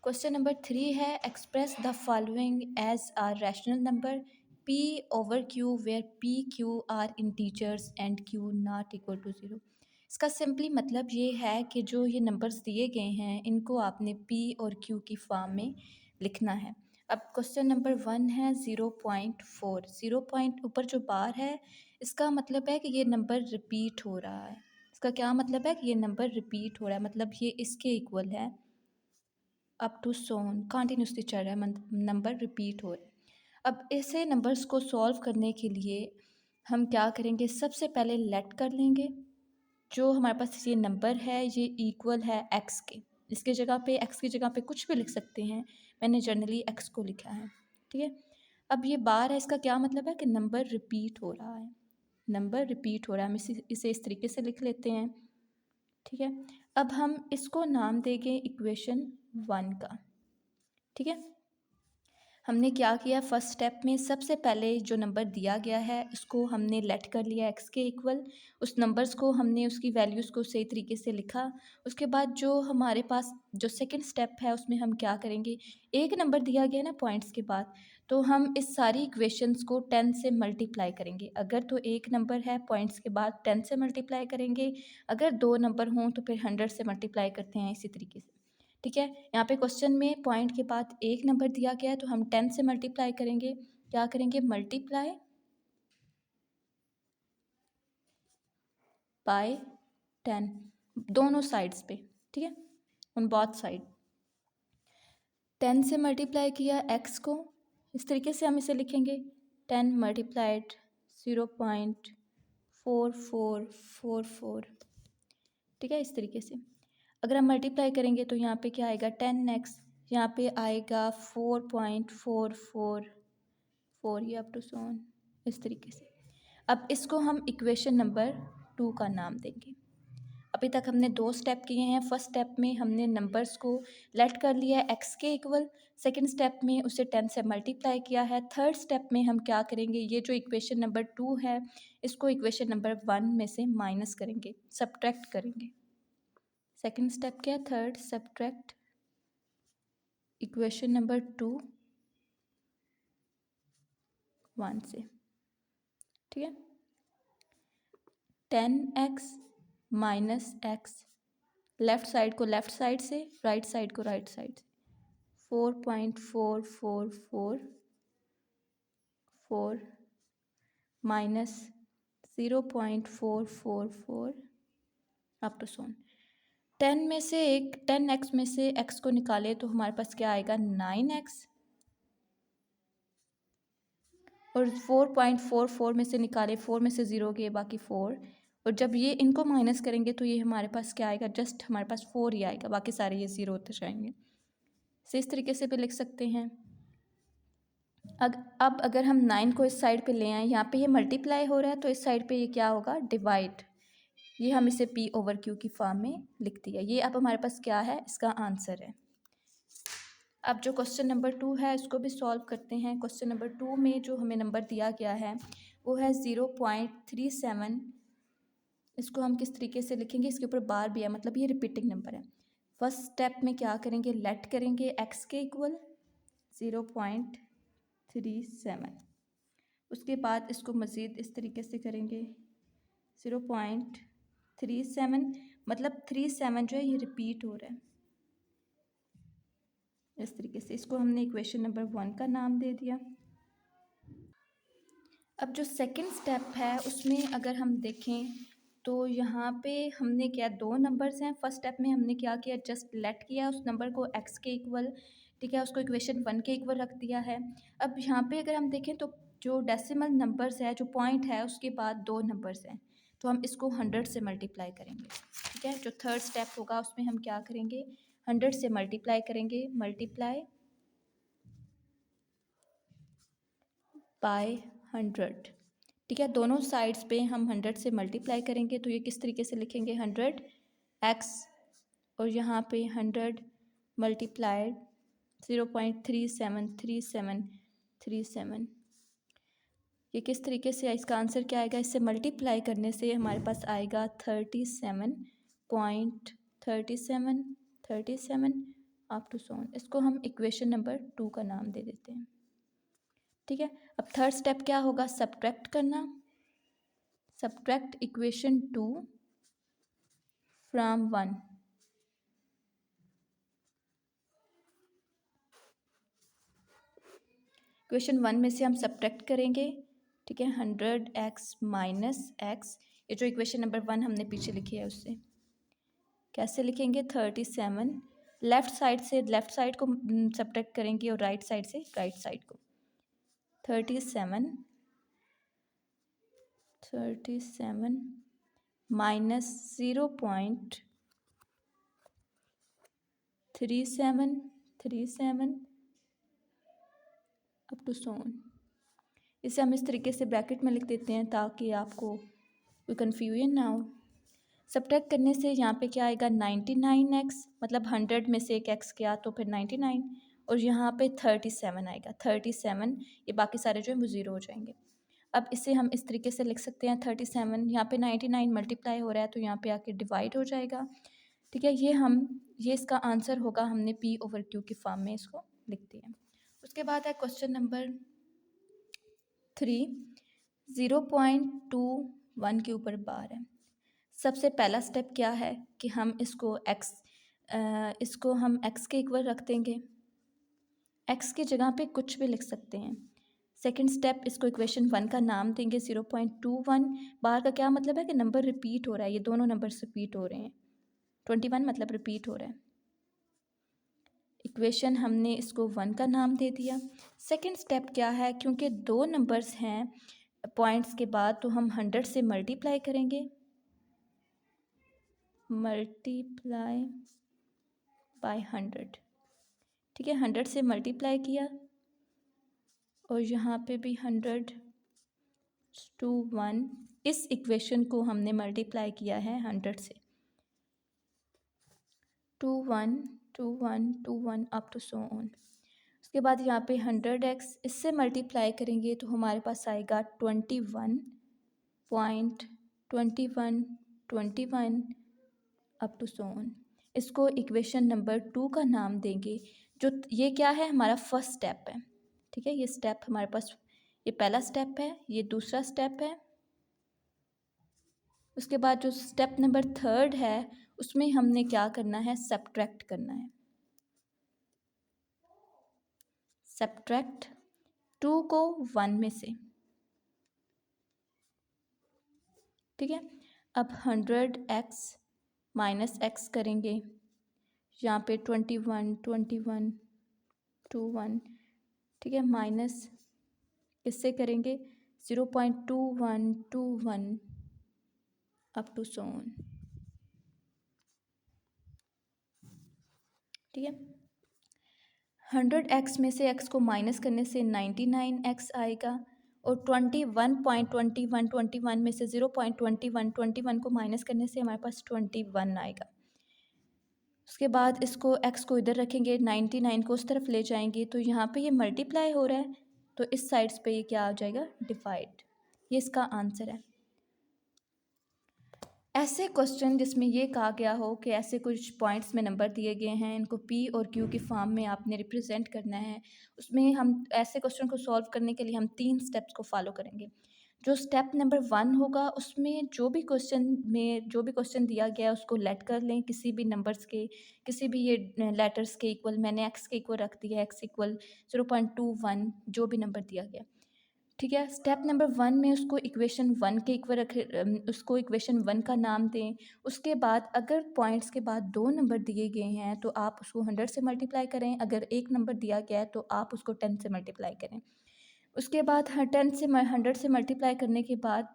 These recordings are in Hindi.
क्वेश्चन नंबर 3 है express the following as are rational number p over q where p q are integers and q not equal to 0। इसका सिंपली मतलब ये है कि जो ये नंबर्स दिए गए हैं इनको आपने p और q की फॉर्म में लिखना है। अब क्वेश्चन नंबर 1 है 0.4। 0 पॉइंट ऊपर जो बार है इसका मतलब है कि ये नंबर रिपीट हो रहा है। इसका क्या मतलब है कि ये नंबर रिपीट हो रहा है, मतलब ये इसके इक्वल है अप टू सोन कंटिन्यूसली चल रहा है, नंबर रिपीट हो रहा है। अब ऐसे नंबर्स को सॉल्व करने के लिए हम क्या करेंगे, सबसे पहले लेट कर लेंगे जो हमारे पास ये नंबर है ये इक्वल है x के। इसके जगह पे x की जगह पे कुछ भी लिख सकते हैं, मैंने जनरली x को लिखा है, ठीक है। अब ये बार है, इसका क्या मतलब है कि नंबर रिपीट हो रहा है, नंबर रिपीट हो रहा है। हम इसे इस तरीके से लिख लेते हैं, ठीक है। अब हम इसको नाम देंगे इक्वेशन 1 का, ठीक है। हमने क्या किया, फर्स्ट स्टेप में सबसे पहले जो नंबर दिया गया है उसको हमने लेट कर लिया x के इक्वल। उस नंबर्स को हमने उसकी वैल्यूज़ को सही तरीके से लिखा। उसके बाद जो हमारे पास जो सेकंड स्टेप है उसमें हम क्या करेंगे, एक नंबर दिया गया ना पॉइंट्स के बाद, तो हम इस सारी इक्वेशंस को 10 से मल्टीप्लाई करेंगे। अगर तो एक नंबर है पॉइंट्स के बाद 10 से मल्टीप्लाई करेंगे, अगर दो नंबर हों तो फिर 100 से मल्टीप्लाई करते हैं, इसी तरीके से, ठीक है। यहाँ पे क्वेश्चन में पॉइंट के बाद एक नंबर दिया गया है तो हम 10 से मल्टीप्लाई करेंगे। क्या करेंगे, मल्टीप्लाई बाय 10 दोनों साइड्स पे, ठीक है, ऑन बोथ साइड। 10 से मल्टीप्लाई किया x को, इस तरीके से हम इसे लिखेंगे 10 मल्टीप्लाइड 0.4444, ठीक है, इस तरीके से। अगर हम मल्टीप्लाई करेंगे तो यहाँ पे क्या आएगा 10x, यहाँ पे आएगा 4.444, ये अप टू सोन, इस तरीके से। अब इसको हम इक्वेशन नंबर 2 का नाम देंगे। अभी तक हमने दो स्टेप किए हैं। फर्स्ट स्टेप में हमने नंबर्स को लेट कर लिया है x के इक्वल, सेकंड स्टेप में उसे 10 से मल्टीप्लाई किया है। थर्ड स्टेप में हम क्या करेंगे, ये जो इक्वेशन नंबर 2 है इसको इक्वेशन नंबर 1 में से माइनस करेंगे, सब्ट्रैक्ट करेंगे। सेकंड स्टेप क्या है, थर्ड, सब्ट्रैक्ट इक्वेशन नंबर 2 1 से, ठीक है। 10x minus x, left side को लेफ़्ट साइड से, राइट साइड को राइट साइड से, 4.4444 minus 0.444 up to Son. 10x में से x को निकाले तो हमारे पास क्या आएगा 9x, और 4.44 में से निकाले, 4 में से 0 गए बाकी 4, और जब ये इनको माइनस करेंगे तो ये हमारे पास क्या आएगा, जस्ट हमारे पास 4 ही आएगा, बाकी सारे ये 0 होते जाएंगे। से इस तरीके से भी लिख सकते हैं। अब अगर हम 9 को इस साइड पे ले आएँ, यहाँ पे ये मल्टीप्लाई हो रहा है तो इस साइड पे ये क्या होगा, डिवाइड। ये हम इसे p ओवर q की फॉर्म में लिख दिया। ये अब हमारे पास क्या है, इसका आंसर है। अब जो क्वेश्चन नंबर 2 है इसको भी सॉल्व करते हैं। क्वेश्चन नंबर 2 में जो हमें नंबर दिया गया है वो है 0.37। इसको हम किस तरीके से लिखेंगे, इसके ऊपर बार भी है, मतलब ये रिपीटिंग नंबर है। फर्स्ट स्टेप में क्या करेंगे, लेट करेंगे x के इक्वल 0.37। उसके बाद इसको मज़ीद इस तरीके से करेंगे 0.37, मतलब 37 जो है ये रिपीट हो रहा है, इस तरीके से। इसको हमने इक्वेशन नंबर 1 का नाम दे दिया। अब जो सेकंड स्टेप है उसमें अगर हम देखें तो यहाँ पे हमने क्या, दो नंबर्स हैं। फर्स्ट स्टेप में हमने क्या किया, जस्ट लेट किया उस नंबर को x के इक्वल, ठीक है, उसको इक्वेशन 1 के इक्वल रख दिया है। अब यहाँ पे अगर हम देखें तो जो डेसिमल नंबर्स है, जो पॉइंट है, उसके बाद दो नंबर्स हैं, तो हम इसको 100 से मल्टीप्लाई करेंगे, ठीक है। जो थर्ड स्टेप होगा उसमें हम क्या करेंगे, 100 से मल्टीप्लाई करेंगे, मल्टीप्लाई बाय 100, ठीक है। दोनों साइड्स पे हम 100 से मल्टीप्लाई करेंगे तो ये किस तरीके से लिखेंगे, 100x, और यहाँ पे 100 मल्टीप्लाइड 0.373737, ये किस तरीके से, इसका आंसर क्या आएगा, इससे मल्टीप्लाई करने से हमारे पास आएगा 37.3737 अप टू सोन। इसको हम इक्वेशन नंबर 2 का नाम दे देते हैं। ठीक है, अब थर्ड स्टेप क्या होगा, सब्ट्रैक्ट करना। Subtract equation 2 from 1। इक्वेशन 1 में से हम सब्ट्रैक्ट करेंगे। ठीक है, 100x माइनस एक्स, ये जो इक्वेशन नंबर 1 हमने पीछे लिखी है उससे कैसे लिखेंगे, 37 लेफ्ट साइड से लेफ्ट साइड को सब्ट्रैक्ट करेंगे और राइट साइड से राइट साइड को। 37 माइनस 0.3737 अप टू सोन। इसे हम इस तरीके से ब्रैकेट में लिख देते हैं ताकि आपको कोई कन्फ्यूजन ना हो। सब्ट्रैक्ट करने से यहाँ पे क्या आएगा, 99x, मतलब 100 में से एक x गया तो फिर 99, और यहाँ पे 37 आएगा। 37, ये बाकी सारे जो है वो ज़ीरो हो जाएंगे। अब इसे हम इस तरीके से लिख सकते हैं, 37 यहाँ पे 99 मल्टीप्लाई हो रहा है तो यहाँ पे आके डिवाइड हो जाएगा। ठीक है, ये इसका आंसर होगा, हमने P/Q की फॉर्म में इसको लिख दिया। उसके बाद है क्वेश्चन नंबर 3, 0.21 के ऊपर बार है। सबसे पहला स्टेप क्या है कि हम इसको हम x के इक्वल रख देंगे। x की जगह पे कुछ भी लिख सकते हैं। सेकंड स्टेप, इसको इक्वेशन 1 का नाम देंगे 0.21। बार का क्या मतलब है कि नंबर रिपीट हो रहा है, ये दोनों नंबर्स रिपीट हो रहे हैं। 21 मतलब रिपीट हो रहा है। इक्वेशन हमने इसको 1 का नाम दे दिया। सेकंड स्टेप क्या है, क्योंकि दो नंबर्स हैं पॉइंट्स के बाद तो हम 100 से मल्टीप्लाई करेंगे। Multiply by 100। ठीक है, 100 से मल्टीप्लाई किया और यहाँ पे भी 100 to 1। इस इक्वेशन को हमने मल्टीप्लाई किया है 100 से, 2 1 2 1 2 1 अप टू सो ऑन। उसके बाद यहाँ पे 100x, इससे मल्टीप्लाई करेंगे तो हमारे पास आएगा 21.21 अप टू सो ऑन। इसको इक्वेशन नंबर 2 का नाम देंगे। जो ये क्या है, हमारा फर्स्ट स्टेप है। ठीक है, ये स्टेप हमारे पास, ये पहला स्टेप है, ये दूसरा स्टेप है। उसके बाद जो स्टेप नंबर 3 है उसमें हमने क्या करना है, सब्ट्रैक्ट करना है। सब्ट्रैक्ट 2 को 1 में से। ठीक है, अब 100x माइनस एक्स करेंगे, यहाँ पे 21 21 21। ठीक है, माइनस किससे करेंगे, 0.2121 अप टू सो ऑन। ठीक है, 100x में से x को माइनस करने से 99x आएगा और 21.21 में से 0.21 को माइनस करने से हमारे पास 21 आएगा। उसके बाद इसको x को इधर रखेंगे, 99 को उस तरफ ले जाएंगे तो यहाँ पे ये मल्टीप्लाई हो रहा है तो इस साइड्स पे ये क्या आ जाएगा, डिवाइड। ये इसका आंसर है। ऐसे क्वेश्चन जिसमें ये कहा गया हो कि ऐसे कुछ पॉइंट्स में नंबर दिए गए हैं, इनको P और Q की फॉर्म में आपने रिप्रेजेंट करना है, उसमें हम ऐसे क्वेश्चन को सॉल्व करने के लिए हम 3 स्टेप्स को फॉलो करेंगे। जो स्टेप नंबर 1 होगा उसमें जो भी क्वेश्चन दिया गया है उसको लेट कर लें, किसी भी नंबर्स के, किसी भी ये लेटर्स के इक्वल। मैंने x के इक्वल रख दिया, x इक्वल 0.21 जो भी नंबर दिया गया। ठीक है, स्टेप नंबर 1 में उसको इक्वेशन 1 के इक्वल उसको इक्वेशन 1 का नाम दें। उसके बाद अगर पॉइंट्स के बाद 2 नंबर दिए गए हैं तो आप उसको 100 से मल्टीप्लाई करें। अगर एक नंबर दिया गया है तो आप उसको 10 से मल्टीप्लाई करें। उसके बाद 100 से मल्टीप्लाई करने के बाद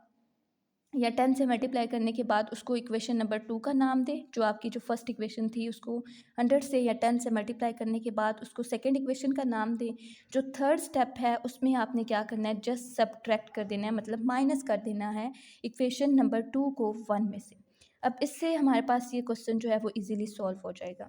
या 10 से मल्टीप्लाई करने के बाद उसको इक्वेशन नंबर 2 का नाम दें। जो आपकी जो फर्स्ट इक्वेशन थी उसको 100 से या 10 से मल्टीप्लाई करने के बाद उसको सेकंड इक्वेशन का नाम दें। जो थर्ड स्टेप है उसमें आपने क्या करना है, जस्ट सब्ट्रैक्ट कर देना है, मतलब माइनस कर देना है इक्वेशन नंबर 2 को 1 में से। अब इससे हमारे पास ये क्वेश्चन जो है वो ईजिली सॉल्व हो जाएगा।